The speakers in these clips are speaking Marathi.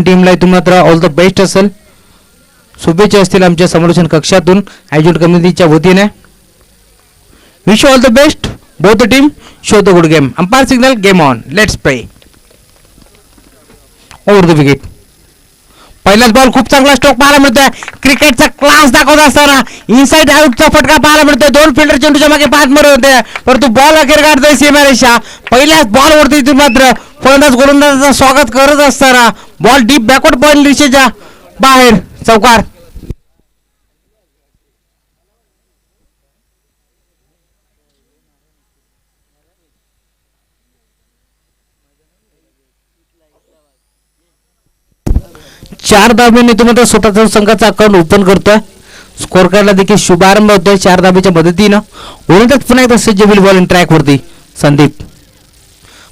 टीमला इथून मात्र ऑल द बेस्ट असेल, शुभेच्छा असतील आमच्या समालोचन कक्षातून आयोजन कमिटीच्या वतीने. Wish all the best both the team, show the good game. Umpire signal, game on, let's play. Over the wicket. पहिलाच बॉल खूप चांगला स्ट्रोक पाहायला मिळतोय. क्रिकेटचा क्लास दाखवत असताना इनसाइड आउटचा फटका पाहायला मिळतोय. दोन फिल्डर चेंडूच्या मागे पाच मारत होते, परंतु बॉल अखेर काढतोय सीमारेषा. पहिल्याच बॉलवरती इथून मात्र फलंदाज गोलंदाजाचं स्वागत करत असताना बॉल डीप बॅकवर्ड पॉइंट रेषेच्या बाहेर, चौकार. चार धाब्याने तो मात्र स्वतःचा संघाचा अकाउंट ओपन करतोय. स्कोर कार्डला देखील शुभारंभ होतोय 4 धाब्याच्या मदतीनं. ओरंदाज पुन्हा एकदा सज्ज होईल बॉलिंग ट्रॅक वरती. संदीप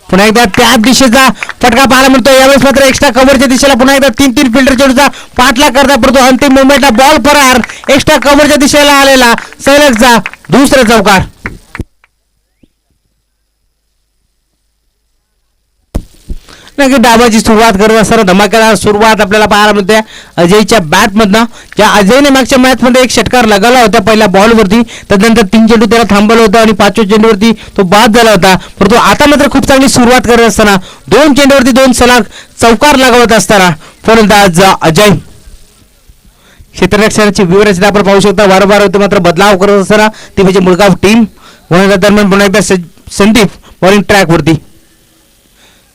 पुन्हा एकदा त्याच दिशेचा फटका पाहायला मिळतो. यावेळेस मात्र एक्स्ट्रा कव्हरच्या दिशेला पुन्हा एकदा 3 फिल्डर चेंडूचा पाठलाग करता, परंतु अंतिम मोमेंटला बॉल फरार. एक्स्ट्रा कव्हरच्या दिशेला आलेला सलगचा दुसरा चौकार. डावाची सुरुवात करत असताना धमाकेदार सुरुवात आपल्याला पाहायला मिळते अजयच्या बॅटमधनं. ज्या अजयने मागच्या मॅचमध्ये एक षटकार लगावला होता पहिल्या बॉलवरती, त्यानंतर 3 चेंडू त्याला थांबवलं होतं आणि 5व्या चेंडूवरती तो बाद झाला होता. परंतु आता मात्र खूप चांगली सुरुवात करत असताना 2 चेंडूवरती 2 सलग चौकार लगावत असताना फलंदाज अजय. क्षेत्ररक्षणाची विवरचना आपण पाहू शकता. वारंवार होते मात्र बदलाव करत असताना ती म्हणजे मुळगाव टीम. दरम्यान पुन्हा एकदा संदीप बॉलिंग ट्रॅक वरती.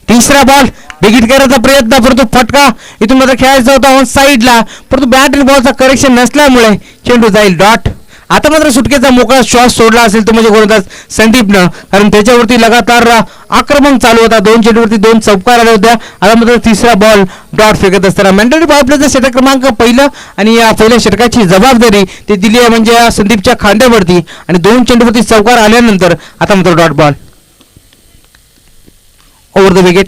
तिसरा बॉल बिगिट करायचा प्रयत्न, परंतु फटका इथून मात्र खेळायचा होता ऑन साईडला, परंतु बॅट आणि बॉलचा करेक्शन नसल्यामुळे चेंडू जाईल डॉट. आता मात्र सुटकेचा मोकळा श्वास सोडला असेल तो म्हणजे गोलंदाज संदीपनं, कारण त्याच्यावरती लगातार आक्रमण चालू होता. 2 चेंडूवरती 2 चौकार आल्या होत्या. आता मात्र तिसरा बॉल डॉट फेकत असताना मॅन्डेटरी बॉलचा षटक क्रमांक पहिलं आणि या पहिल्या षटकाची जबाबदारी ते दिली आहे म्हणजे संदीपच्या खांद्यावरती, आणि 2 चेंडूवरती चौकार आल्यानंतर आता मात्र dot ball. Over the wicket.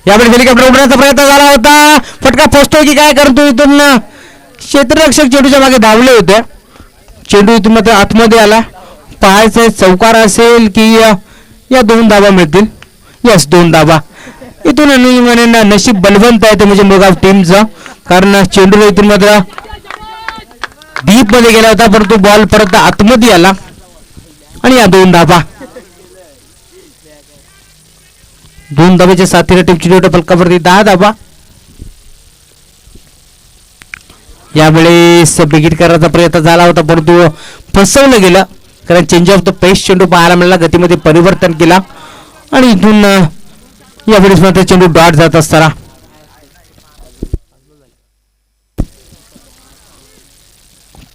यावेळी हेलिकॉप्टर उडण्याचा प्रयत्न झाला होता, फटका पोचतोय की काय करतो. इथून क्षेत्ररक्षक चेंडूच्या मागे धावले होते. चेंडू इथून मात्र आतमध्ये आला. पाहायचं चौकार असेल की या 2 धाबा मिळतील. यस, 2 धाबा. इथून नशीब बलवंत आहे ते म्हणजे मुळगाव टीमचं, कारण चेंडू इथून मात्र डीप मध्ये गेला होता, परंतु बॉल परत आतमध्ये आला आणि या 2 धाबा. 2 धाब्याच्या साथीने टीमची फलकावरती 10 धाबा. यावेळेस बिगिट करायचा प्रयत्न झाला होता, परंतु फसवलं गेलं, कारण चेंज ऑफ द पेस चेंडू पाहायला मिळाला. गतीमध्ये परिवर्तन केला आणि इथून यावेळेस मात्र चेंडू डॉट जात असताना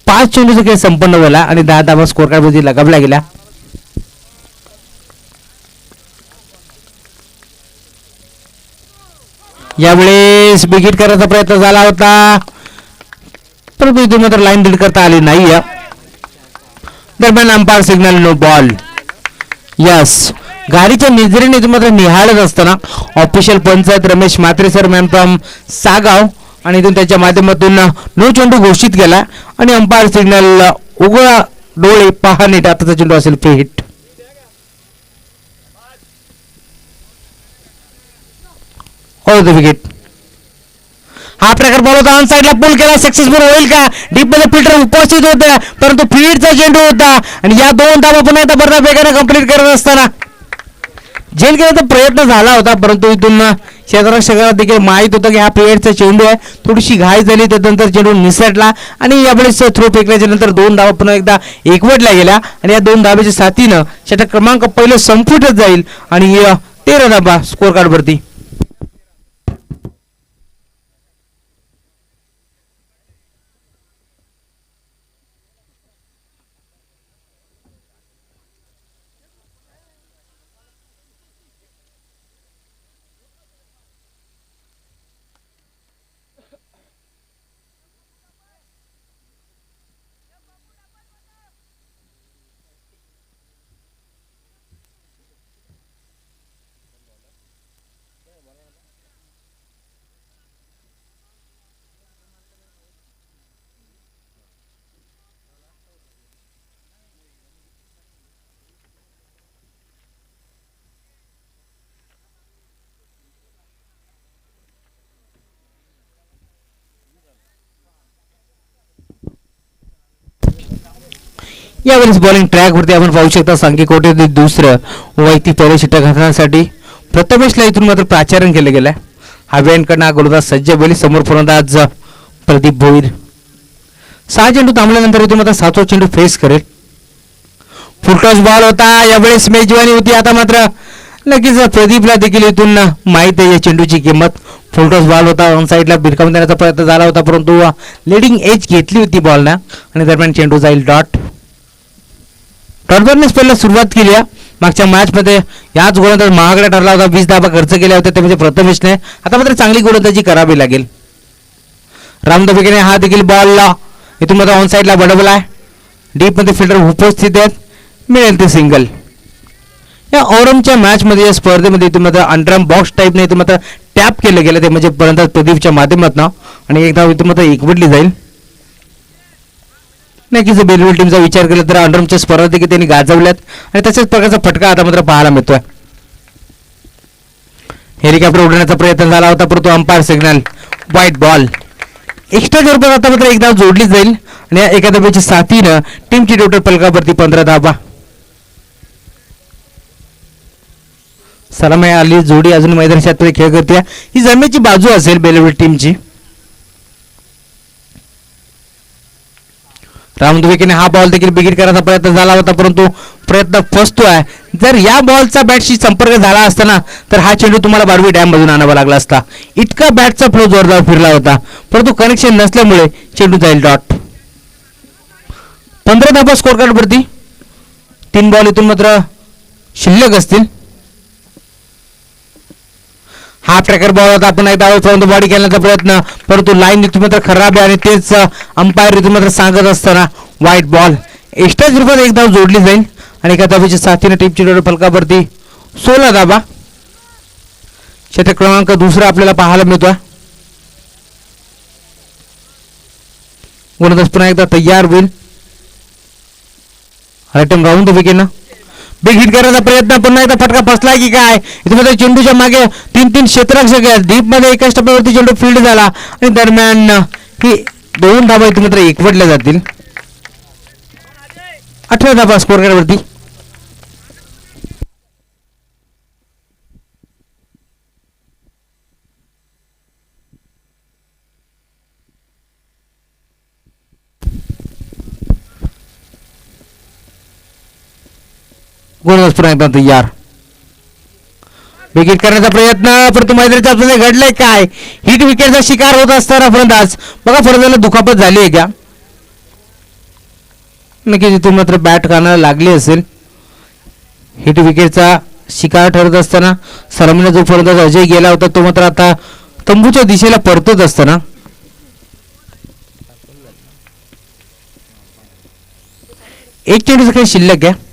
5 चेंडूचा खेळ संपन्न झाला आणि 10 धाबा स्कोर कार्ड मध्ये लगावल्या गेल्या. यावेळेस बिगिट करायचा प्रयत्न झाला होता, परंतु इथून मात्र लाईन रीड करता आली नाही. दरम्यान umpire signal, no ball. Yes, गाडीच्या नजरेने इथून मात्र निहाळत असताना official panchayat Ramesh Mhatre sir man from Sagaon, आणि इथून त्याच्या माध्यमातून नो चेंडू घोषित केला आणि अंपायर सिग्नल, उघडा डोळे पहा नीट, आताचा चेंडू असेल free hit. All the wicket. हा प्रकार बॉल होता, ऑन साइडला पुल केला, सक्सेसफुल होईल का. डीप मध्ये फिल्डर उपस्थित होते, परंतु फीडचा चेंडू होता आणि या 2 धावा पुन्हा एकदा बरं वेगाने कंप्लीट करत असताना झेल घेण्याचा प्रयत्न झाला होता, परंतु इथून क्षेत्ररक्षकाला देखील माहित होतं की हा फीडचा चेंडू आहे. थोडीशी घाई झाली, त्यानंतर चेंडू निसटला आणि यावेळेस थ्रो फेकल्याच्या नंतर 2 धावा पुन्हा एकदा एकवटल्या गेल्या आणि या 2 धाब्याच्या साथीनं षटक क्रमांक पहिलं संपुटच जाईल आणि 13 धाबा स्कोर कार्ड वरती. यावेळेस बॉलिंग ट्रॅकवरती आपण पाहू शकता सांगी कोटे दुसरं वैयक्तिक पहिलं षटक घालण्यासाठी प्रथमेशला इथून मात्र प्राचारण केलं गेलं. हव्यांकडनं गोलंदाज सज्ज बैली समोर फलंदाज प्रदीप भोईर. 6 चेंडू थांबल्यानंतर इथून मात्र 7वा चेंडू फेस करेल. फुलटॉस बॉल होता. यावेळेस मेजवानी होती. आता मात्र लगेच प्रदीपला देखील इथून माहित आहे या चेंडूची किंमत. फुलटॉस बॉल होता. ऑन साईडला भिरकावून देण्याचा प्रयत्न झाला होता परंतु लिडिंग एज घेतली होती बॉलना आणि दरम्यान चेंडू जाईल डॉट. डॉटबरनेच पहिला सुरुवात केली आहे. मागच्या मॅचमध्ये याच गोलंदाज महागडा ठरला होता. 20 धावा खर्च केल्या होत्या ते म्हणजे प्रथमेशने. आता मात्र चांगली गोलंदाजी करावी लागेल. रामदबेने हा देखील बॉल इथून मात्र ऑन साईडला बडवला आहे. डीपमध्ये फिल्डर उपस्थित आहेत. मिळेल ते सिंगल. या औरमच्या मॅचमध्ये या स्पर्धेमध्ये इथून मात्र अंडरम बॉक्स टाईपने इथून मात्र टॅप केलं गेलं ते म्हणजे फलंदाज प्रदीपच्या माध्यमातून आणि एक धाव इथून मात्र एकवटली जाईल. नक्कीच बेलविल टीमचा विचार केला तर अंडरमच्या स्पर्धा देखील त्यांनी गाजवल्यात आणि तशाच प्रकारचा फटका आता मात्र पाहायला मिळतोय. हेलिकॉप्टर उडवण्याचा प्रयत्न झाला होता परंतु umpire signal white ball. Extra स्वरूपात आता मात्र एक धाव जोडली जाईल आणि या एका धावेच्या साथीनं टीमची टोटल फलकावरती 15 धावा. सलाम आली जोडी अजून मैदानात खेळ करते. ही जमेची बाजू असेल बेलविल टीमची. रामदुबेकीने हा बॉल देखील बिगिट करायचा प्रयत्न झाला होता परंतु प्रयत्न फसतोय. जर या बॉलचा बॅटशी संपर्क झाला असताना तर हा चेंडू तुम्हाला बारवी डॅम मधून आणावा लागला असता. इतका बॅटचा फ्लो जोरदार फिरला होता परंतु कनेक्शन नसल्यामुळे चेंडू जाईल डॉट. 15 धावा स्कोर कार्ड वरती. 3 बॉल इथून मात्र शिल्लक असतील. हा ट्रॅकर बॉल होता. आपण एकदा फ्रॉम द बॉडी खेळण्याचा प्रयत्न परंतु लाईन इथून मात्र खराब आहे आणि तेच अंपायर इथून मात्र सांगत असताना व्हाईट बॉल. एक्स्ट्रा स्वरूपात एक धाव जोडली जाईल आणि एका धावेच्या साथीने टीमची टोटल फलकावरती 16 धावा. षटक क्रमांक दुसरा आपल्याला पाहायला मिळतोय. गोलंदाज पुन्हा एकदा तयार होईल. आयटम राहून तो विकेट बिग हिट करायचा प्रयत्न पुन्हा एकदा फटका फसला की काय. इथे चेंडूच्या मागे 3 क्षेत्ररक्षक आहेत. डीप मध्ये एका स्टंपावरती चेंडू फील्ड झाला आणि दरम्यान ही 2 धावा इथे मात्र एकवटल्या जातील. 18 धावा स्कोर कार्डवरती. गोलंदाज पुन्हा एकदा तयार. विकेट करण्याचा प्रयत्न परंतु मैदानाच्या आतमध्ये घडलंय काय. हिट विकेटचा शिकार होत असताना फलंदाज बघा फलंदाजाला दुखापत झाली आहे का. नक्कीच इथून मात्र बॅट कानाला लागली असेल. हिट विकेटचा शिकार ठरत असताना सलामीला जो फलंदाज अजय गेला होता तो मात्र आता तंबूच्या दिशेला परतत असताना एक चेंडूचं काही शिल्लक आहे.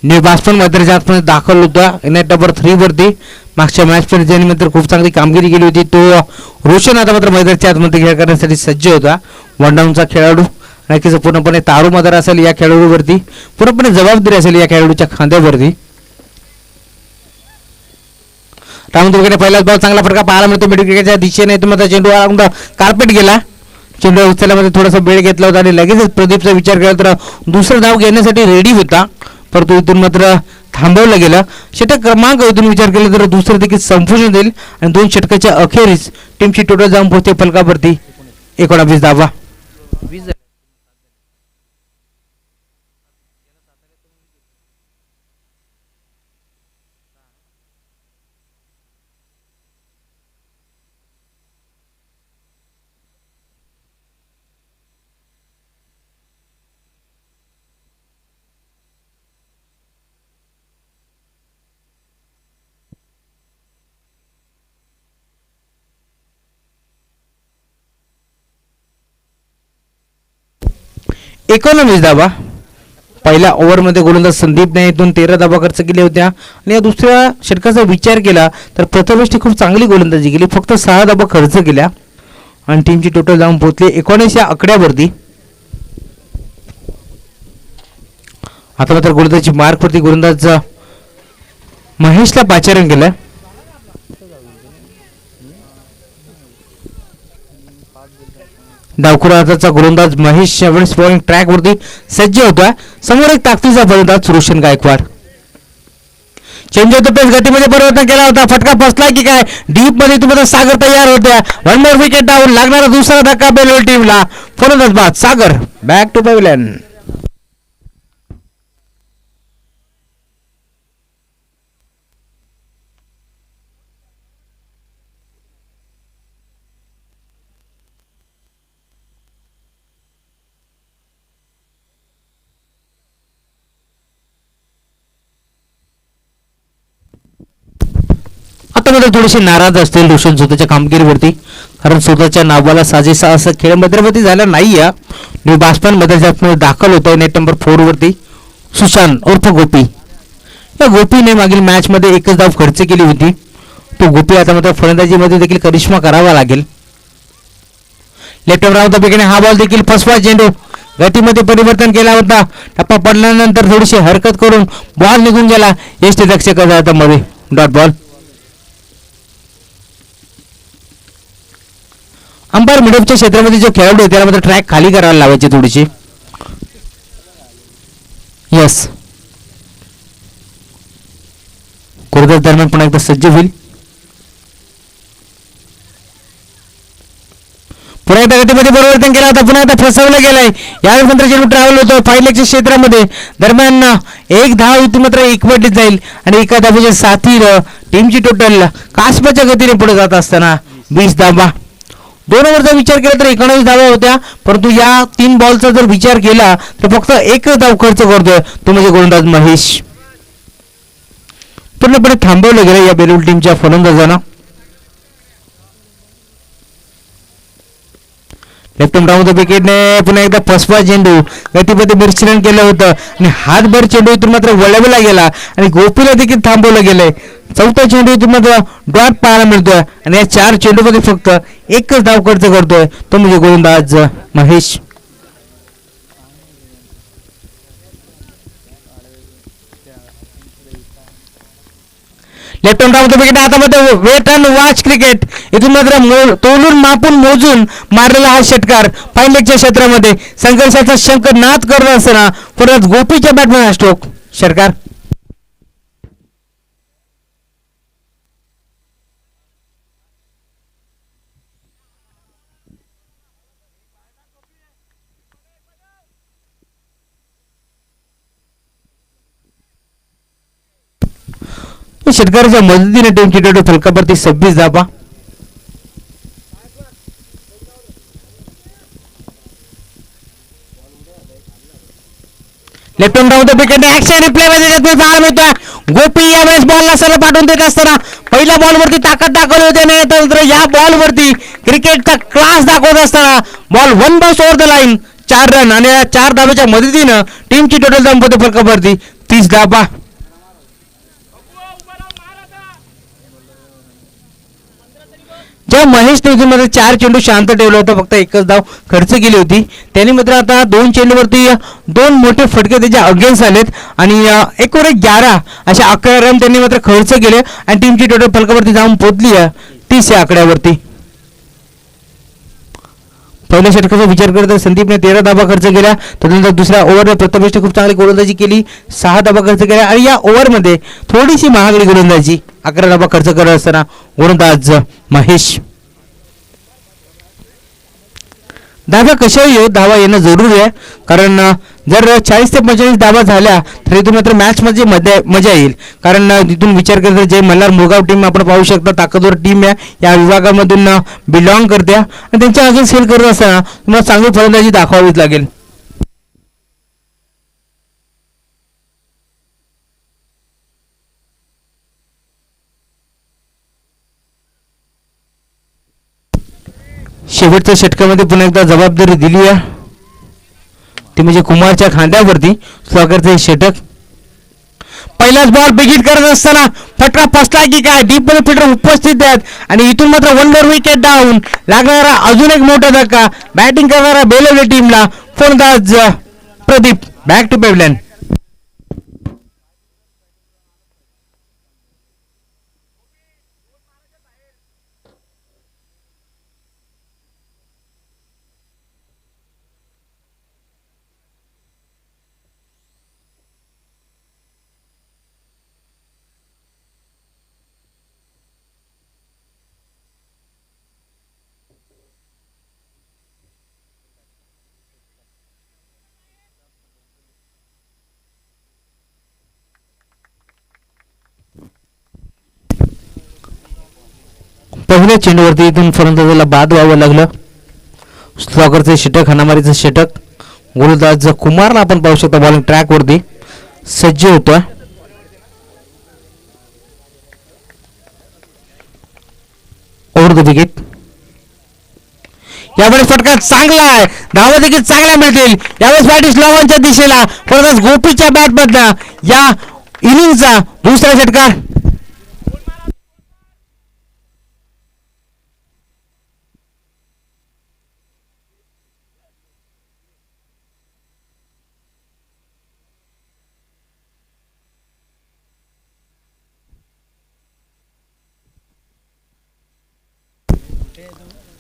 न्यू बास्पन मैदानाच्या आतमध्ये दाखल होता. नेट नंबर 3 वरती मागच्या मॅच मध्ये ज्यांनी मात्र खूप चांगली कामगिरी केली होती तो रोशन आता मात्र मैदानाच्या आतमध्ये खेळ करण्यासाठी सज्ज होता. वन डाऊनचा खेळाडू नक्कीच पूर्णपणे तारूमार असेल या खेळाडूवरती. पूर्णपणे जबाबदारी असेल या खेळाडूच्या खांद्यावरती. रामदुर्गेने पहिलाच बॉल चांगला फटका पाहायला मिळतो मिड विकेटच्या दिशेने. तुम्हाला चेंडू अराउंड कार्पेट गेला. चेंडू उचलण्यामध्ये थोडासा वेळ घेतला होता आणि लगेचच प्रदीपचा विचार केला तर दुसरा धाव घेण्यासाठी रेडी होता परंतु इथून मात्र थांबवलं गेलं. षटक क्रमांक इथून विचार केला तर दुसरं देखील संपूर्ण देईल आणि 2 षटकाच्या अखेरीस टीमची टोटल जाऊन पोहोचते फलकावरती 19 धावा. एकोणवीस धावा. पहिल्या ओव्हरमध्ये गोलंदाज संदीपने इथून 13 धावा खर्च केल्या होत्या आणि या दुसऱ्या षटकाचा विचार केला तर प्रथमेशने खूप चांगली गोलंदाजी केली. फक्त 6 धावा खर्च केल्या आणि टीमची टोटल जाऊन पोहोचली 19 या आकड्यावरती. आता मात्र गोलंदाजी मार्कवरती गोलंदाज महेशला पाचारण केलं. डावखुराचा गोलंदाज महेश यावेळेस बॉलिंग ट्रॅक वरती सज्ज होता. समोर एक ताकदीचा फलंदाज रोशन गायकवाड. चेंज होतो पेस गतीमध्ये परिवर्तन केला होता. फटका फसला की काय डीप मध्ये तुम्हाला सागर तयार होत्या. One more wicket down. लागणारा दुसरा धक्का बेलवेल टीमला. फलंदाज बाद सागर बॅक टू पॅव्हलियन. मध्ये थोडेसे नाराज असतील रोशन स्वतःच्या कामगिरीवरती, कारण स्वतःच्या नावाला साजेसा असा खेळ मध्यवर्ती झाला नाही. या न्यू बॅट्समॅन मध्ये दाखल होत आहे नेट नंबर 4 वरती सुशांत उर्फ गोपी. या गोपीने मागील मॅच मध्ये एकच धाव खर्च केली होती. तो गोपी आता मात्र फलंदाजीमध्ये देखील करिश्मा करावा लागेल. लेफ्ट राऊंड बेगीने हा बॉल देखील फसवा चेंडू गतीमध्ये परिवर्तन केला होता. टप्पा पडल्यानंतर थोडीशी हरकत करून बॉल निघून गेला. यष्टीरक्षक मध्ये डॉट बॉल. अंपायर मिडऑफच्या क्षेत्रामध्ये जो खेळाडू आहे त्याला मात्र ट्रॅक खाली करायला लावायची थोडीशी. यस गोलंदाज दरम्यान पुन्हा एकदा सज्ज होईल. पुन्हा एकदा गतीमध्ये परिवर्तन केला होता. पुन्हा एकदा फसवलं गेलंय. यावेळेस मात्र चेंडू ट्रॅव्हल होतो फायलेगच्या क्षेत्रामध्ये. दरम्यान एक धाव इथून मात्र एकवटलीत जाईल आणि एका धावेच्या साथीनं टीमची टोटल कासपाच्या गतीने पुढे जात असताना 20 धावा. 2 ओव्हरचा विचार केला तर 19 धावा होत्या, परंतु या 3 बॉलचा जर विचार केला तर फक्त एकच धाव खर्च करतोय तो म्हणजे गोलंदाज महेश. पूर्णपणे थांबवलं गेलं या बेलूल टीमच्या फलंदाजांना. लेफ्ट राऊंड विकेटने पुन्हा एकदा फसवा चेंडू गतीमध्ये विश्लेषण केलं होतं आणि हातभर चेंडू इथून मात्र वळवला गेला आणि गोपीला देखील थांबवलं गेलंय. चौथा चेंडू इथून मात्र डॉट पाहायला मिळतोय आणि या 4 चेंडूमध्ये फक्त एकच धाव खर्च करतोय तो म्हणजे गोलंदाज महेश. लेफ्ट राऊंड विकेट हातामध्ये वेट अँड वॉच क्रिकेट. इथून मात्र तोलून मापून मोजून मारलेला हा षटकार फाईन लेगच्या क्षेत्रामध्ये संघर्षाचा शंख नाद करत असताना परत गोपीच्या बॅटमॅन स्ट्रोक षटकार. षटकाराच्या मदतीने टीमची टोटल फलकावरती 26 धावा. Left round wicket action replay मध्ये पाहायला मिळतोय. गोपी यावेळेस बॉलला सरळ पाठवून देत असताना पहिल्या बॉलवरती ताकद दाखवली होती आणि त्यानंतर या बॉलवरती क्रिकेटचा क्लास दाखवत असताना ball 1 bounce over the line 4 run आणि या 4 धावेच्या मदतीनं टीमची टोटल धाव फलकावरती 30 धावा. जेव्हा महेश मध्ये 4 चेंडू शांत ठेवला होता, फक्त एकच धाव खर्च केली होती, त्यांनी मात्र आता 2 चेंडूवरती 2 मोठे फटके त्याच्या अगेन्स्ट आलेत आणि 1/11 अशा 11 रन त्यांनी मात्र खर्च केले आणि टीमची टोटल फलकावरती जाऊन पोहोचली 30 या आकड्यावरती. पहिल्या षटकाचा विचार करता संदीपने 13 धावा खर्च केल्या. त्यानंतर दुसऱ्या ओव्हरला प्रथमेशने खूप चांगली गोलंदाजी केली, 6 धावा खर्च केल्या आणि या ओव्हरमध्ये थोडीशी महागडी गोलंदाजी 11 धावा खर्च करत असताना गोलंदाज महेश. धावा कशाही येऊ, धावा येणं जरुरी आहे, कारण जर 40 ते 45 धावा झाल्या तर इथून मात्र मॅच मध्ये मजा येईल. कारण तिथून विचार करता जे मल्हार मुळगाव टीम आपण पाहू शकता ताकदवर टीम आहे, या विभागामधून बिलॉंग करते आणि त्यांच्या अगेन्स्ट खेळ करत असताना तुम्हाला चांगली फलंदाजी दाखवावीच लागेल. शेवटच्या षटकामध्ये पुन्हा एकदा जबाबदारी दिली आहे, ती म्हणजे कुमारच्या खांद्यावरती. स्वागतचं हे षटक. पहिलाच बॉल बिगिट करत असताना फटका फसला की काय, डीप मध्ये फिल्डर उपस्थित आहेत आणि इथून मात्र 1 मोर विकेट डाऊन. लागणारा अजून एक मोठा धक्का बॅटिंग करणारा बेलवली टीमला. फलंदाज प्रदीप बॅक टू पॅव्हलियन. पहिल्या चेंडूवरती इथून फलंदाजाला बाद व्हावं लागलं. स्लॉगरचं षटक, हाणामारीचं षटक. गोलंदाज कुमारला आपण पाहू शकता बॉलिंग ट्रॅकवरती सज्ज होतोय. Over the wicket. यावेळेस फटका चांगला आहे, धावा देखील चांगल्या मिळतील. यावेळेस बॅट इस्लामांच्या दिशेला फलंदाज गोपीच्या बॅटमधनं या इनिंगचा दुसरा षटकार.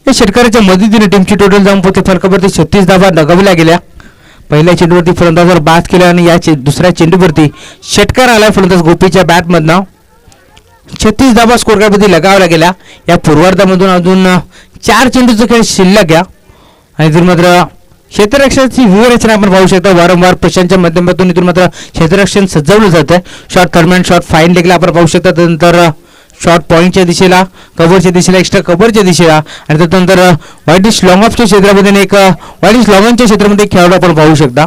या षटकाराच्या मदतीने टीमची टोटल धावपत्ते फलकावरती 36 धावा लगावल्या गेल्या. पहिल्या चेंडूवरती फलंदाजावर बाद केला आणि या दुसऱ्या चेंडूवरती षटकार आला फलंदाज गोपीच्या बॅटमधनं. 36 धावा स्कोर कार्डमध्ये लगावल्या गेल्या. या पूर्वार्धामधून अजून 4 चेंडूचा खेळ शिल्लक आहे आणि इथून मात्र क्षेत्ररक्षणाची व्यूहरचना आपण पाहू शकता. वारंवार प्रशांतच्या माध्यमातून इथून मात्र क्षेत्ररक्षण सजवलं जातं. शॉर्ट थर्डमॅन, शॉर्ट फाईन देखील आपण पाहू शकता. त्यानंतर शॉर्ट पॉईंटच्या दिशेला, कव्हरच्या दिशेला, एक्स्ट्रा कव्हरच्या दिशेला आणि त्यानंतर वाईडिश लॉंग ऑफच्या क्षेत्रामध्ये एक वाईडिश लॉंगच्या क्षेत्रामध्ये खेळाडू आपण पाहू शकता.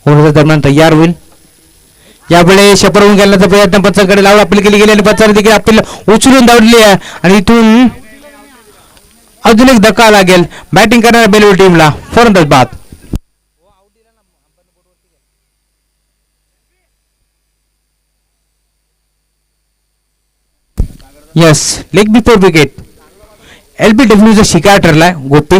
होण्याच्या दरम्यान तयार होईल. यावेळेस शेपरवून गेल्याचा प्रयत्न पंचांकडे लावून अपील केली गेली आणि पंचाने देखील अपील उचलून धावली आहे आणि इथून अजून एक धक्का लागेल बॅटिंग करणाऱ्या बेलवेल टीमला. फलंदाज बाद. Yes, leg before wicket. LBWचा शिकार ठरलाय. गोपी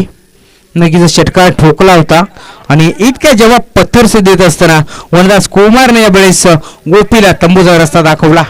नक्कीचा षटकार ठोकला होता आणि इतक्या जेव्हा पत्थर से देत असताना वनदास कुमारने यावेळेस गोपीला तंबूचा रस्ता दाखवला.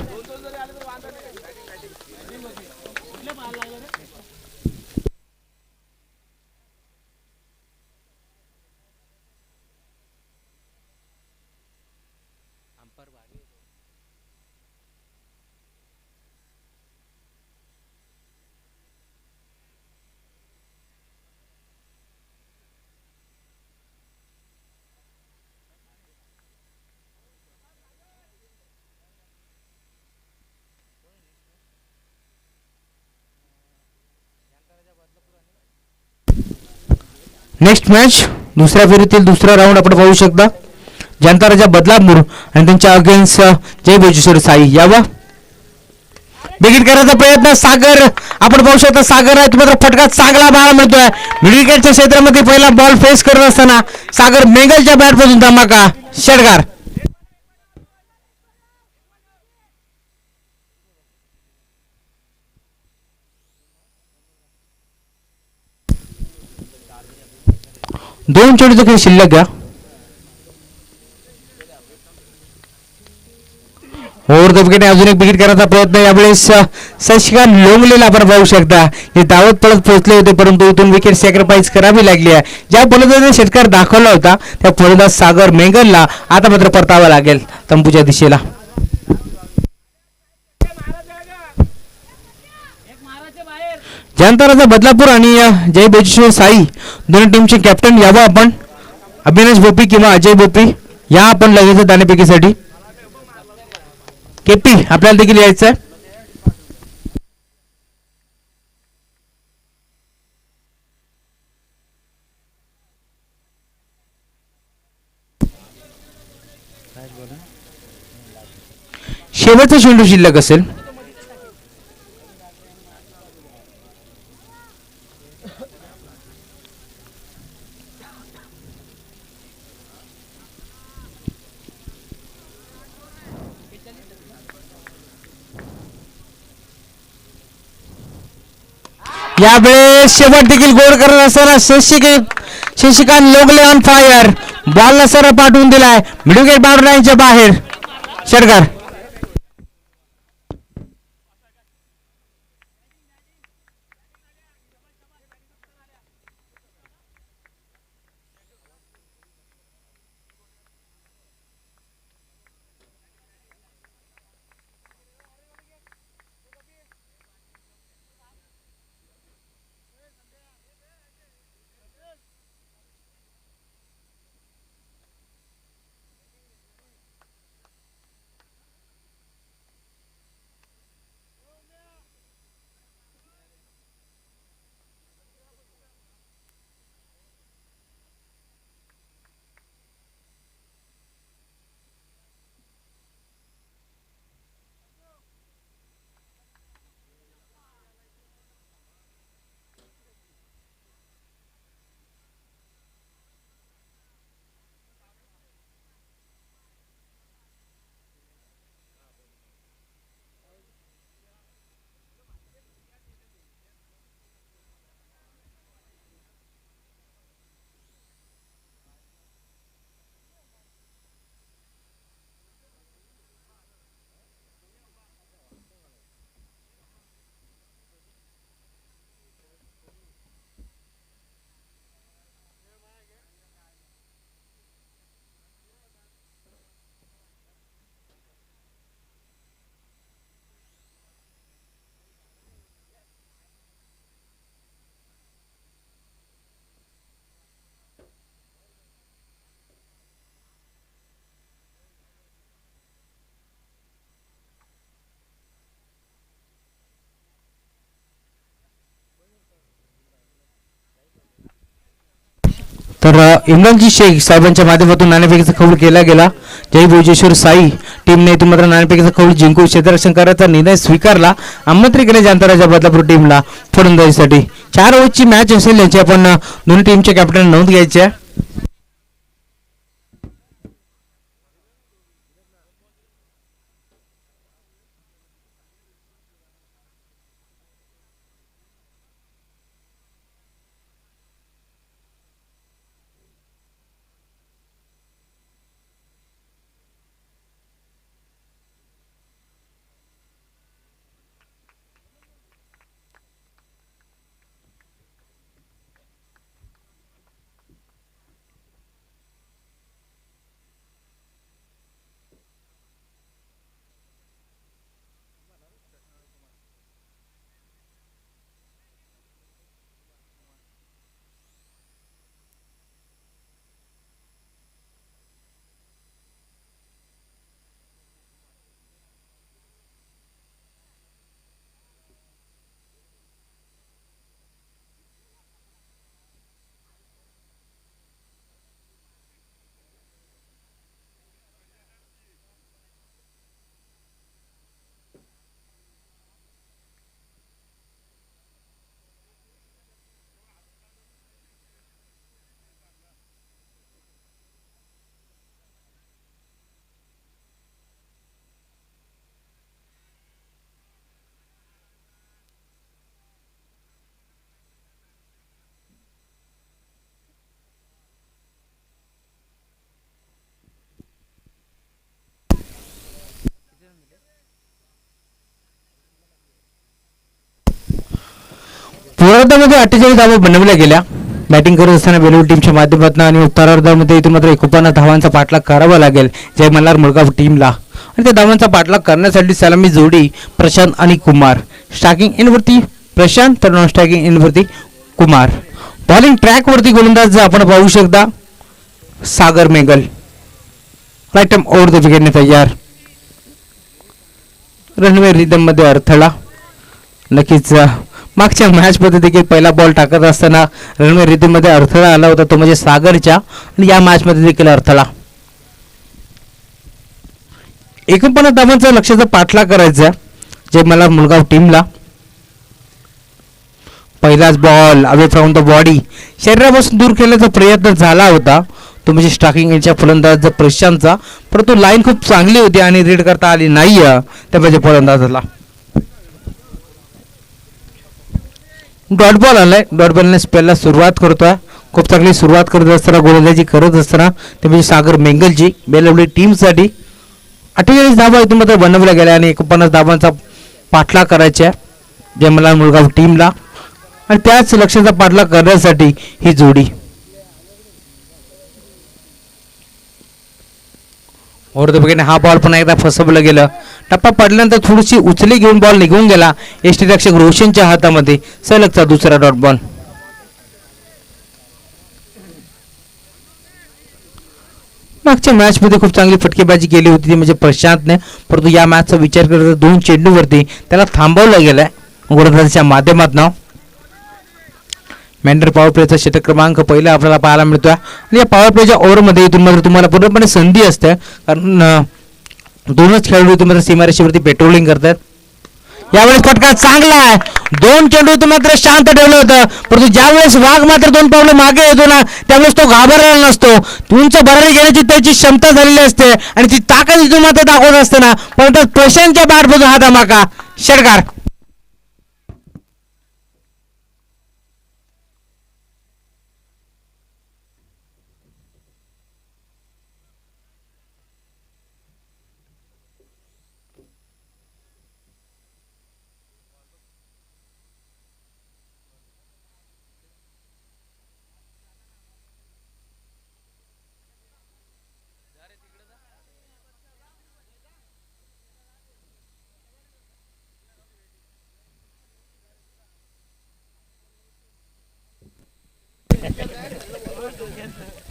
नेक्स्ट मॅच दुसऱ्या फेरीतील दुसरा राऊंड आपण पाहू शकता. जनता राजा बदलापूर आणि त्यांच्या अगेन्स्ट जय बोजेश्वर साई. यावा बिगिट करायचा प्रयत्न. सागर आपण पाहू शकता. सागर आहे मात्र फटका चांगला बाहेर मिळतोय. मिडविकेटच्या क्षेत्रामध्ये पहिला बॉल फेस करत असताना सागर मेंगलच्या बॅटमधून धमाका षटकार. दोन चेंडूचा खेळ शिल्लक घ्या. Over the wicket. अजून एक विकेट करायचा प्रयत्न. यावेळेस शशिकांत लोंगलेला आपण पाहू शकता. हे धावत पळत पोहोचले होते परंतु इथून विकेट सॅक्रिफाईस करावी लागली आहे. ज्या फलंदाजाने षटकार दाखवला होता त्या फलंदाज सागर मेंगलला आता मात्र परतावा लागेल तंबूच्या दिशेला. जनता राजा बदलापूर आणि जय बोजेश्वर साई दोन्ही टीमचे कॅप्टन यावं आपण. अविनाश बोपी किंवा अजय बोपी या आपण लगेच दाणेपैकीसाठी. केपी आपल्याला देखील यायचं आहे. शेवटचा चेंडू शिल्लक असेल. यावेळेस शेवट देखील गोल करत असताना शशिकांत लोगले ऑन फायर. बॉलला सरळ पाठवून दिलाय मिडविकेट बाउंड्री लाईनच्या बाहेर. षटकार. तर इम्रानजी शेख साहेबांच्या माध्यमातून नाणेफेकीचा कौल केला गेला. जय भोजेश्वर साई टीमने इथून मात्र नाणेफेकीचा कौल जिंकून क्षेत्ररक्षण करायचा निर्णय स्वीकारला. आमंत्रित केले जांतराच्या बदलापूर टीमला फलंदाजीसाठी. 4 ओव्हरची मॅच असेल याची आपण दोन्ही टीमच्या कॅप्टन नोंद घ्यायची आहे. पूर्वार्धामध्ये 48 धावा बनवल्या गेल्या. बॅटिंग करत असताना बेलूर टीमच्या माध्यमातून आणि उत्तरार्धामध्ये इथून मात्र एकोपाना धावांचा पाठलाग करावा लागेल जय मल्हार मुळगाव टीमला. आणि त्या धावांचा पाठलाग करण्यासाठी सलामी जोडी प्रशांत आणि कुमार. स्ट्रायकिंग इनवरती प्रशांत तर नॉन स्ट्रायकिंग इनवरती कुमार. बॉलिंग ट्रॅकवरती गोलंदाज आपण पाहू शकता Sagar Meghal. Right time over the विकेटने तयार. रनवे रिदम मध्ये अडथळा. नक्कीच मागच्या मॅच मध्ये देखील पहिला बॉल टाकत असताना रणवीर रिदममध्ये अडथळा आला होता, तो म्हणजे सागरच्या. आणि या मॅच मध्ये देखील अडथळा. 49 धावांचा लक्ष्याचा पाठलाग करायचा जे मला मुळगाव टीमला. पहिलाच ball away from the body शरीरापासून दूर केल्याचा प्रयत्न झाला होता, तो म्हणजे स्ट्रायकिंग यांच्या फलंदाज प्रशांतचा. परंतु लाईन खूप चांगली होती आणि रीड करता आली नाही त्या फलंदाजाला. डॉट बॉल आलाय. डॉट बॉलने स्पेलला सुरुवात करतोय. खूप चांगली सुरुवात करत असताना गोलंदाजी करत असताना ते म्हणजे सागर मेंगलजी बेलवली टीमसाठी. 48 धावा इथून मात्र बनवल्या गेल्या आणि 49 धावांचा पाठलाग करायचा जे मला मुळगाव टीमला. आणि त्याच लक्ष्याचा पाठलाग करण्यासाठी ही जोडी. बघितले हा बॉल पुन्हा एकदा फसवलं गेलं. टप्पा पडल्यानंतर थोडीशी उचली घेऊन बॉल निघून गेला यष्टीरक्षक रोशनच्या हातामध्ये. सलगचा दुसरा डॉट बॉल. मागच्या मॅच मध्ये खूप चांगली फटकेबाजी केली होती ती म्हणजे प्रशांतने. परंतु या मॅचचा विचार करता 2 चेंडूवरती त्याला थांबवलं गेलंय गोलंदाजाच्या माध्यमातून. मॅन्डर पॉवर प्लेचा षटक क्रमांक पहिला आपल्याला पाहायला मिळतोय. आणि या पॉवर प्लेच्या ओव्हरमध्ये इथून मात्र तुम्हाला पूर्णपणे संधी असते, कारण 2च खेळाडू इथून मात्र सीमारेषेवरती पेट्रोलिंग करतात. यावेळेस फटका चांगला आहे. 2 चेंडू इथून मात्र शांत ठेवलं होतं, परंतु ज्यावेळेस वाघ मात्र 2 पावले मागे येतो ना त्यावेळेस तो घाबरलेला नसतो. उंच भरारी घेण्याची त्याची क्षमता झालेली असते आणि ती ताकद इथून मात्र दाखवत असताना परंतु प्रशांतच्या बॅटमधून हा धमाका षटकार.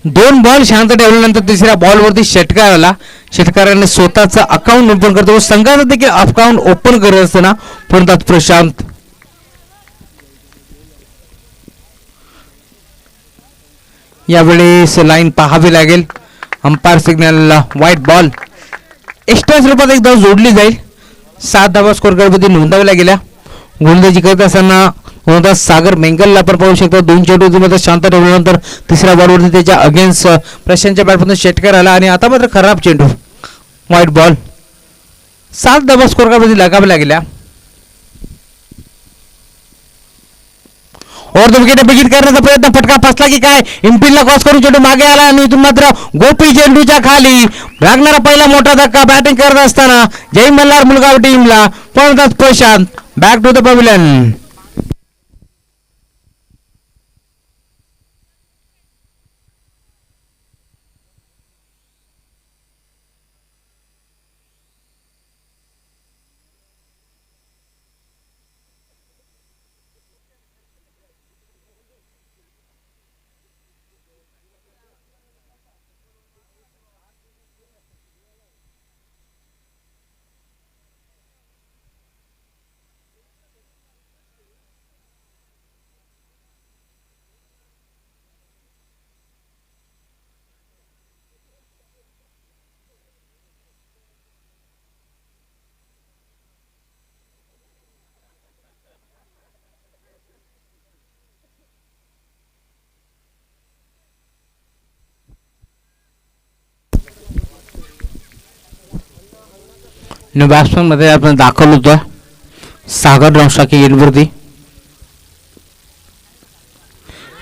दोन बॉल शांत ठेवल्यानंतर तिसऱ्या बॉलवरती षटकार आला. षटकाराने स्वतःचा अकाउंट ओपन करतो, संघाचा देखील अकाउंट ओपन करत असताना फलंदाज प्रशांत. यावेळेस लाईन पाहावी लागेल. Umpire signal white ball. Extra स्वरूपात एक धाव जोडली जाईल. 7 धावा स्कोर मध्ये नोंदवल्या गेल्या. गोलंदाजी करत असताना गोलंदाज सागर मेंगलला आपण पाहू शकता 2 चेंडू मध्ये शांत ठेवल्यानंतर तिसऱ्या बॉलवरती त्याच्या अगेन्स्ट प्रशांतच्या बॅटमधून षटकार आला आणि आता मात्र खराब चेंडू. White ball. 7 धावा स्कोर मध्ये लगावल्या गेल्या. और विकेट करण्याचा प्रयत्न, फटका फसला की काय, इम्पिनला क्रॉस करून चेंडू मागे आला आणि इथून मात्र गोपी चेंडूच्या खाली लागणारा पहिला मोठा धक्का. बॅटिंग करत असताना जय मल्हार मुलगाव टीमला फलंदाज Prashant back to the pavilion. Batsman मध्ये आपण दाखवलं होतं सागर रंगशाकी गेटवरती.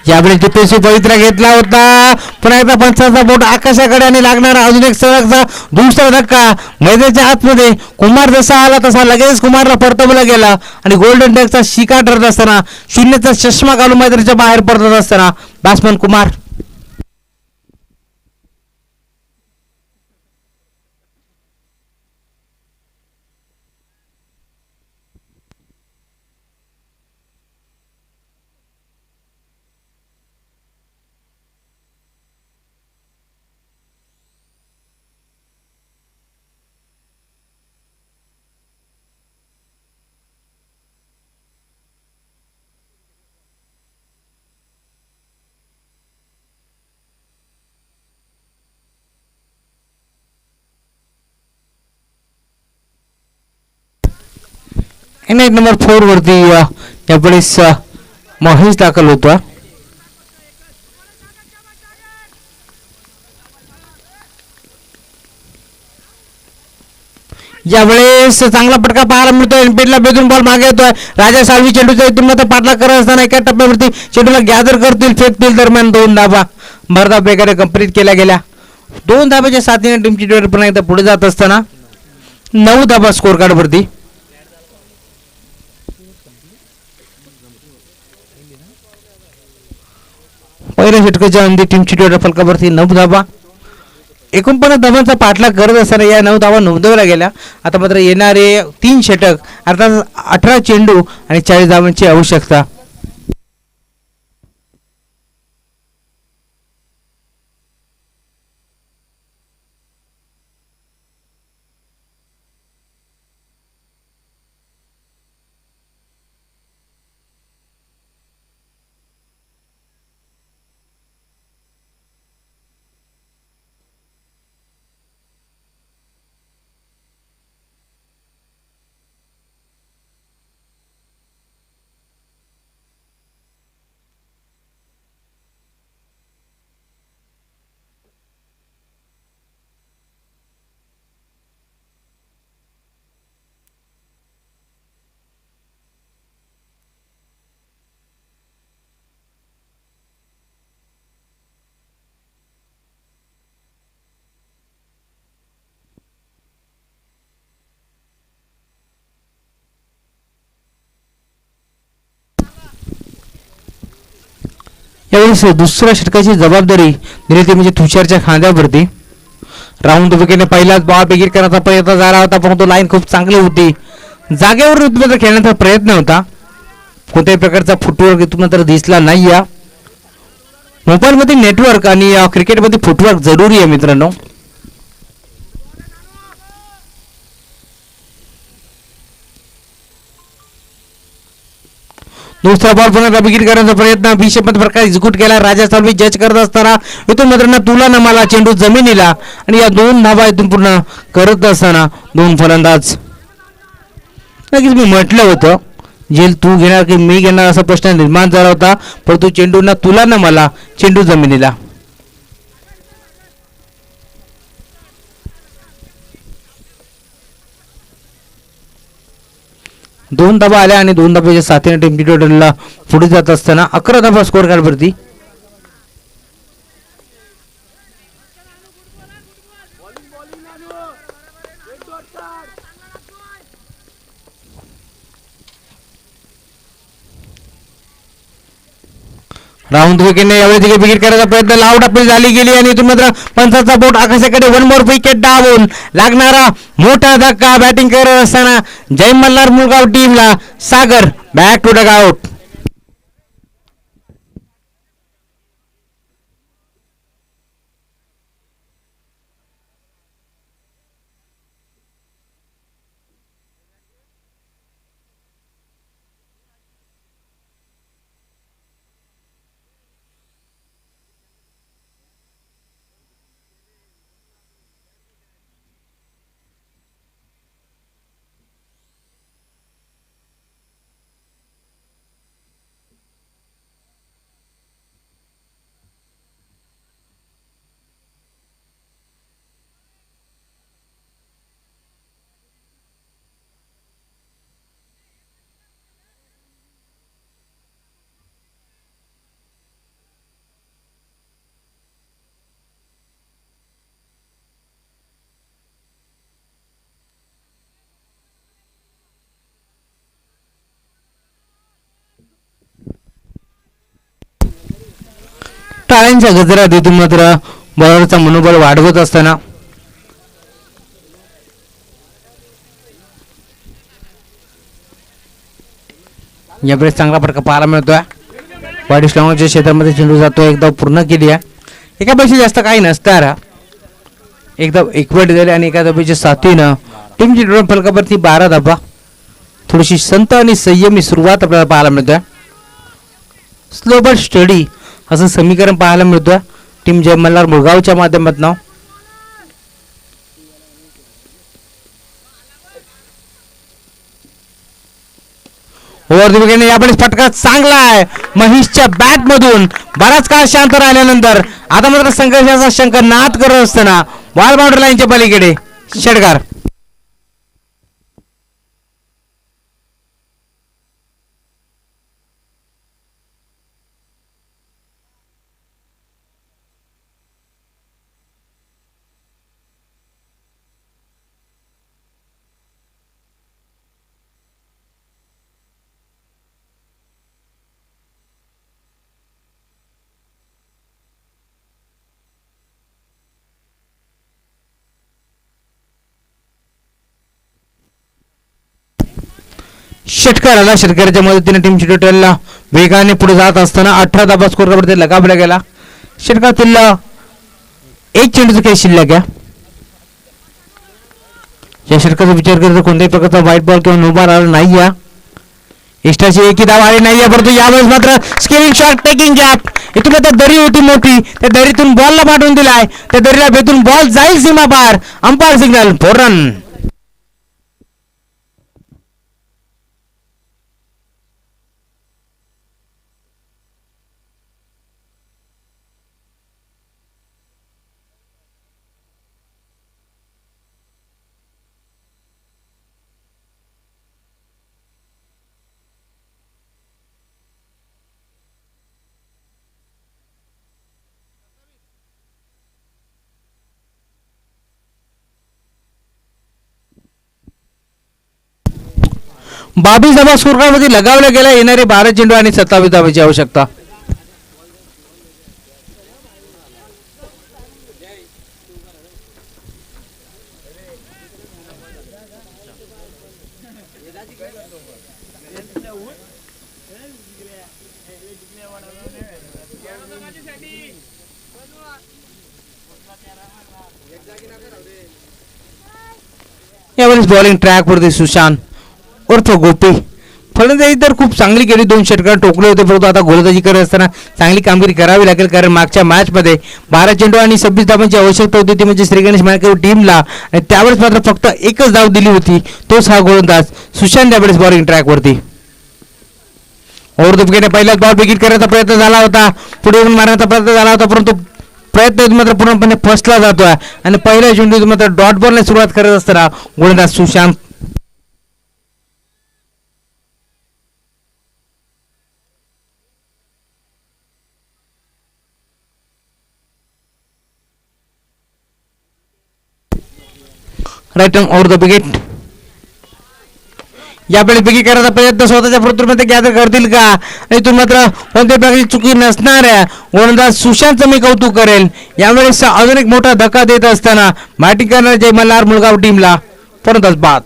यावेळी डिफेन्सिव्ह पवित्रा घेतला होता. पुन्हा एकदा पंचाचा बोट आकाशाकडे आणि लागणारा अजून एक सलगचा दुसरा धक्का मैदानाच्या आतमध्ये. कुमार जसा आला तसा लगेच कुमारला परतवला गेला आणि गोल्डन टॅगचा शिकार ठरत असताना 0चा चष्मा घालून मैदानाच्या बाहेर पडत असताना बॅट्समन कुमार. नंबर 4 वरती यावेळेस महेश दाखल होता. यावेळेस चांगला पटका पाहायला मिळतोय. पेटला बेदून बॉल मागे येतोय. राजा साळवी चेंडूच्या इथून मात्र पाठलाग करत असताना एका टप्प्यावरती चेंडूला गॅदर करतील, फेकतील. दरम्यान 2 धावा भरधाव बेगाने कंप्लीट केल्या गेल्या. 2 धाब्याच्या साथीने टीमची टीम पुन्हा एकदा पुढे जात असताना 9 धाबा स्कोर कार्ड वरती. पहिल्या षटकाच्या अंधी टीमची टीम फलकावरती 9 धाबा. 49 धावांचा पाठलाग करत असताना या 9 धावा नोंदवल्या गेल्या. आता मात्र येणारे 3 षटक अर्थात 18 चेंडू आणि 40 धावांची आवश्यकता. यावेळेस दुसऱ्या षटकाची जबाबदारी दिली ती म्हणजे तुषारच्या खांद्यावरती. राऊंड विकेटने पहिलाच बॉल बिगिट करण्याचा प्रयत्न झाला होता, परंतु लाईन खूप चांगली होती. जागेवर खेळण्याचा प्रयत्न होता. कोणत्याही प्रकारचा फुटवर्क इथून मात्र दिसला नाही. या मोबाईलमध्ये नेटवर्क आणि क्रिकेटमध्ये फुटवर्क जरुरी आहे मित्रांनो. दुसरा बॉल पुन्हा विकेट करण्याचा प्रयत्न भिषेपंत प्रकारे एक्झिक्यूट केला. राजा सालवी जज करत असताना इथून मित्रांनो तुला न मला चेंडू जमिनीला आणि या 2 धावा इथून पूर्ण करत असताना 2 फलंदाज. नक्कीच मी म्हटलं होतं झेल तू घेणार की मी घेणार असा प्रश्न निर्माण झाला होता, परंतु चेंडू ना तुला न मला चेंडू जमिनीला. दोन धाबा आल्या आणि 2 धाब्याच्या साथीने टीम टी टोटलला पुढे जात असताना 11 धाबा स्कोर कार्डवरती. राऊंड विकेटने यावेळी विकेट करायचा प्रयत्न लावड आपली झाली गेली आणि इथून मात्र पंचाचा बोट आकाशाकडे. 1 मोर विकेट डावून लागणारा मोठा धक्का बॅटिंग करत असताना जय मल्हार मुळगाव टीमला. सागर बॅक टू डग आउट. टाळ्यांच्या गजरात इथून मात्र बॉलरचा मनोबल वाढवत असताना यावेळेस चांगला फटका पाहायला मिळतोय. वाईट लॉंगच्या क्षेत्रामध्ये चेंडू जातोय. एकदा पूर्ण केली आहे. एकापेक्षा जास्त काही नसतं. एकदा एकवट झाले आणि एका धाब्याच्या साथीनं टीमची टोटल फलकावरती 12 धाबा. थोडीशी संत आणि संयमी सुरुवात आपल्याला पाहायला मिळतोय. स्लो बट स्टडी असं समीकरण पाहायला मिळतोय टीम जय मल्हार मुळगावच्या माध्यमातून. ओव्हर द विकेट यावेळेस फटका चांगला आहे महेशच्या बॅट मधून. बराच काळ शांत राहिल्यानंतर आता मात्र संघर्षाचा शंखनाद करत असताना बॉल बाउंड्री लाईनच्या पलीकडे षटकार. षटकार आला. षटकाराच्या मदतीने टीमची टोटलला वेगाने पुढे जात असताना 18 धाबा स्कोर करण्यामध्ये लगावला गेला. षटकारातील एक चेंडूचा काही शिल्लक आहे. या षटकाचा विचार करता कोणत्याही प्रकारचा व्हाईट बॉल किंवा नो बॉल आला नाही. या एक्स्ट्राची एकही धाव आली नाही. परंतु यावेळेस मात्र स्किलिंग शॉट टेकिंग गॅप. इथून आता दरी होती मोठी, त्या दरीतून बॉलला पाठवून दिलाय. त्या दरीला भेटून बॉल जाईल सीमा पार. Umpire signal 4 run. बावीस धाबा स्कोरकार्डमध्ये लगावला गेला. येणारे 12 चेंडू आणि 27 धावांची आवश्यकता. यावेळेस बॉलिंग ट्रॅक वरती सुशांत उर्फ गोपी फलंदाजी तर खूप चांगली केली, 2 षटकार ठोकले होते, परंतु आता गोलंदाजी करत असताना चांगली कामगिरी करावी लागेल, कारण मागच्या मॅचमध्ये 12 चेंडू आणि 26 धावांची आवश्यकता होती, ती म्हणजे श्री गणेश माळकेवर टीमला, आणि त्यावेळेस मात्र फक्त एकच धाव दिली होती, तोच हा गोलंदाज सुशांत त्यावेळेस बॉलिंग ट्रॅकवरती. ओव्हर द विकेट पहिल्याच बॉल विकेट करायचा प्रयत्न झाला होता, पुढे येऊन मारण्याचा प्रयत्न झाला होता, परंतु प्रयत्न मात्र पूर्णपणे फसला जातोय आणि पहिल्या चेंडूत मात्र डॉट बॉलने सुरुवात करत असताना गोलंदाज Sushant right over the wicket. यावेळी विकेट करायचा प्रयत्न स्वतःच्या फुटमध्ये गॅदर करतील का, इथून मात्र कोणत्याही प्रकारची चुकी नसणाऱ्या गोलंदाज सुशांतचं मी कौतुक करेल. यावेळेस अजून एक मोठा धक्का देत असताना बॅटिंग करणार जय मल्हार मुळगाव टीमला फलंदाज बाद.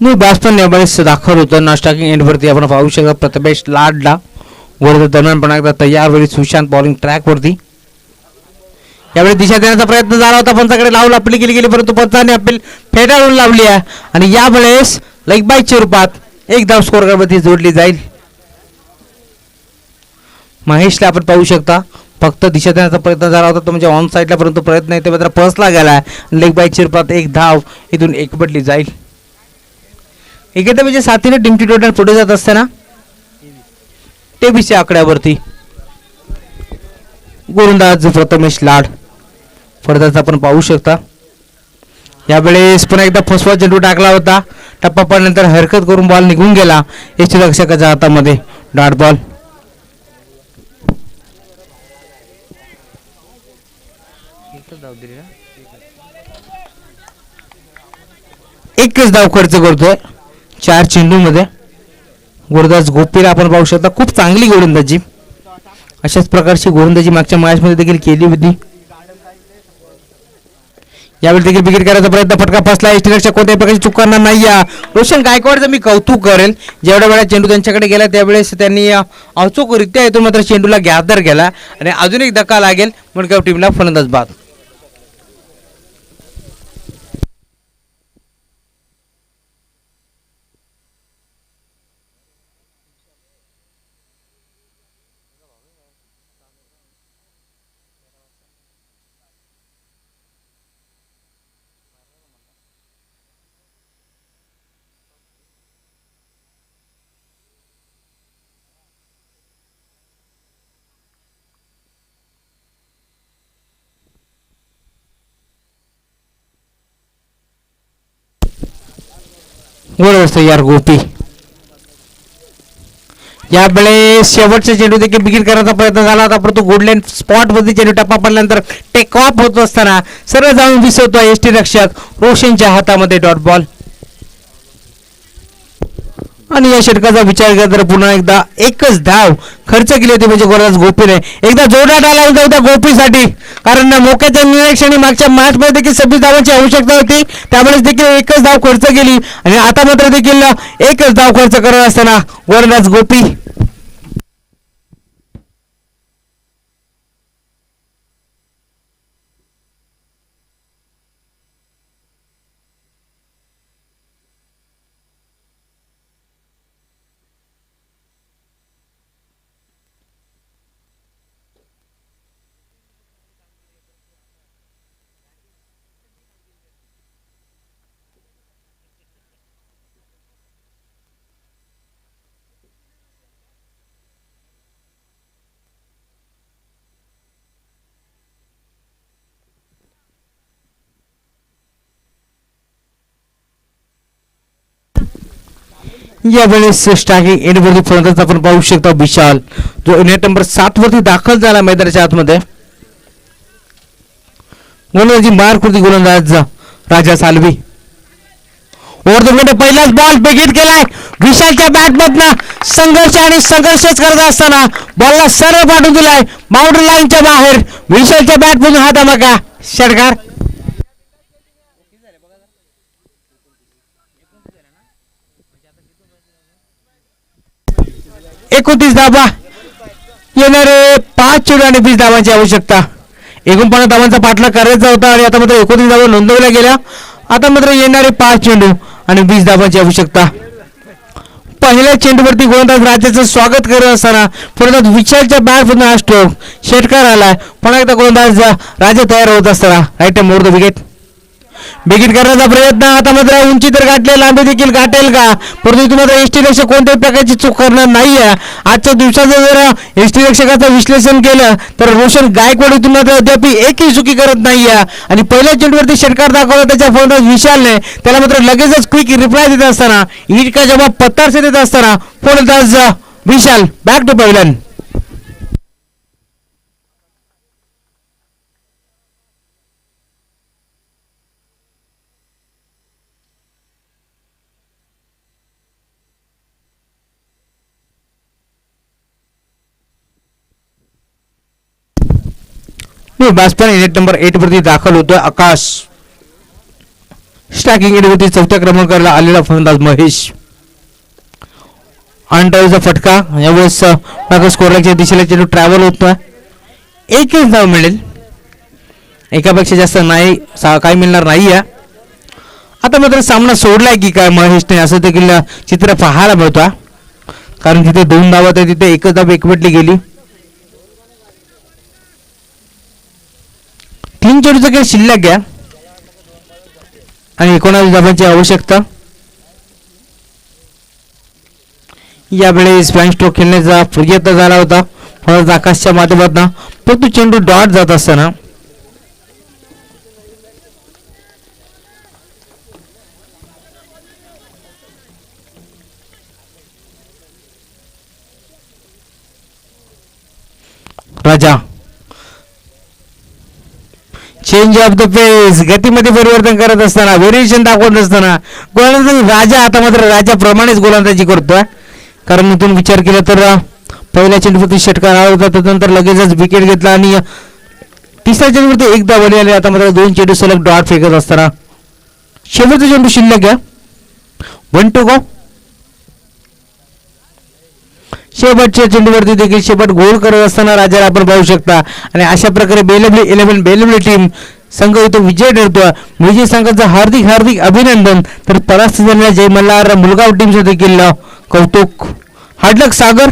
नाही बॅट्समन यावेळेस दाखल होतं नॉस्टॉकिंग एंडवरती. आपण पाहू शकता प्रथमेश लाडला वर दरम्यान पण एकदा तयार वेळी सुशांत बॉलिंग ट्रॅकवरती. यावेळी दिशा देण्याचा प्रयत्न झाला होता, पंचाकडे लावून अपील केली गेली, परंतु पंचाने अपील फेटाळून लावली आहे आणि यावेळेस लेग बायच्या रूपात एक धाव स्कोर करवरती जोडली जाईल. महेशला आपण पाहू शकता फक्त दिशा देण्याचा प्रयत्न झाला होता तो म्हणजे ऑन साईडला, परंतु प्रयत्न आहे ते मात्र फसला गेला. लेग बायच्या रूपात एक धाव इथून एकवटली जाईल. एखाद्या म्हणजे साथीने टीमची टोटल पुढे जात असताना 23 आकड्यावरती गोलंदाज प्रथमेश लाड फलंदाज आपण पाहू शकता. यावेळेस पुन्हा एकदा फसवा चेंडू टाकला होता, टप्पा पडल्यानंतर हरकत करून बॉल निघून गेला यष्टीरक्षकाच्या हातामध्ये. Dot ball. एकच धाव खर्च करतोय 4 चेंडूमध्ये गोलंदाज गोपीला आपण पाहू शकता. खूप चांगली गोलंदाजी, अशाच प्रकारची गोलंदाजी मागच्या मॅचमध्ये देखील केली होती. यावेळी देखील विकेट करायचा प्रयत्न, फटका फसला. यष्टीरक्षक कोणत्याही प्रकारची चूक करणार नाही. रोशन गायकवाडचं मी कौतुक करेल, जेवढ्या वेळा चेंडू त्यांच्याकडे गेला त्यावेळेस त्यांनी अचूकरित्या येथून मात्र चेंडूला गॅदर केला आणि अजून एक धक्का लागेल मुळगाव टीमला फलंदाज बाद. गोलंदाज तयार गोपी. यावेळेस शेवटचा चेंडू देखील विकेट करायचा प्रयत्न झाला होता, परंतु गुडलँड स्पॉट मध्ये चेंडू टप्पा पडल्यानंतर टेक ऑफ होत असताना सरळ जाऊन दिसतोय यष्टीरक्षक रोशनच्या हातामध्ये. Dot ball. आणि या षटकाचा विचार केला तर पुन्हा एकदा एकच धाव खर्च केली होती म्हणजे गोलंदाज गोपीने. एकदा जोरात आला होता उद्या गोपीसाठी, कारण मोक्याच्या निरीक्षणे मागच्या मॅच मध्ये देखील 26 धावांची आवश्यकता होती, त्यावेळेस देखील एकच धाव खर्च केली आणि आता मात्र देखील एकच धाव खर्च करत असताना गोलंदाज गोपी. यावेळेस स्ट्रायकिंग एंडवरती फलंदाज आपण पाहू शकता विशाल, जो नेट नंबर 7 वरती दाखल झाला मैदानाच्या आतमध्ये. गोलंदाजी मारकृती गोलंदाज राजा सालवी. ओव्हर द विकेट पहिलाच बॉल बिगिट केलाय विशालच्या बॅट मधनं. संघर्षच करत असताना बॉलला सरळ पाठवून दिलाय बाउंड्री लाईनच्या बाहेर. विशालच्या बॅट मधून हा धमाका षटकार. 29 धावा, येणारे 5 चेंडू आणि 20 धावांची आवश्यकता. 49 धावांचा पाठलाग करायचा होता आणि आता मात्र 29 धावा नोंदवल्या गेल्या. आता मात्र येणारे 5 चेंडू आणि 20 धावांची आवश्यकता. पहिल्या चेंडूवरती गोलंदाज राजाचं स्वागत करत असताना फलंदाज विशालच्या बॅट मधून हा स्ट्रोक षटकार आलाय. पुन्हा एकदा गोलंदाज राजा तयार होत असताना right time over the wicket. बिगिट करण्याचा प्रयत्न, आता मात्र उंची तर गाठले, लांबी देखील गाठेल का, परंतु मात्र एसटी रक्षक कोणत्याही प्रकारची चूक करणार नाहीये. आजच्या दिवसाचं जर एसटी रक्षकाचं विश्लेषण केलं तर रोशन गायकवाड इथून मात्र अद्याप एकही चुकी करत नाहीये. आणि पहिल्या चेंडूवरती षटकार दाखवला त्याच्या फलंदाज विशालने, त्याला मात्र लगेचच क्विक रिप्लाय देत असताना, ईट का जवाब पत्तार से देत असताना फलंदाज Vishal back to pavilion. Batsman नेट नंबर 8 वरती दाखल होतोय आकाश. स्ट्रायकिंग एंडवरती 4थ्या क्रमांकाला आलेला फलंदाज महेश. अंडरचा फटका, यावेळेस स्कोरच्या दिशेला चेंडू ट्रॅव्हल होतोय. एकच धाव मिळेल, एकापेक्षा जास्त नाही काय मिळणार नाहीये. आता मात्र सामना सोडलाय की काय महेशने, असं देखील चित्र पाहायला मिळतोय. कारण तिथे 2 धावा आहेत, तिथे एकच धाव एकवटली गेली. 3 चेंडूचा खेळ शिल्लक घ्या आणि 19 धावांची आवश्यकता. यावेळेस फ्लाइंग स्ट्रोक खेळण्याचा प्रयत्न झाला होता फलंदाज आकाशच्या माध्यमातून, परंतु चेंडू डॉट जात असताना राजा चेंज ऑफ द पेस, गतीमध्ये परिवर्तन करत असताना, व्हेरिएशन दाखवत असताना गोलंदाज राजा आता मात्र राजाप्रमाणेच गोलंदाजी करतोय. कारण इथून विचार केला तर पहिल्या चेंडूवरती षटकार आला होता, त्यानंतर लगेचच विकेट घेतला आणि तिसऱ्या चेंडूवरती एकदा बळी आले. आता मात्र 2 चेंडू सलग डॉट फेकत असताना शेवटचा चेंडू शिल्लक घ्या. 1 टू गो. शेवटच्या चेंडूवरती देखील शेवट गोल करत असताना राजाला आपण पाहू शकता. आणि अशा प्रकारे बेलवली टीम संघ इथं विजय ठरतोय. विजय संघाचं हार्दिक अभिनंदन. तर परास्त झालेल्या जय मल्हार मुलगाव टीमचं देखील कौतुक. हार्ड लक सागर.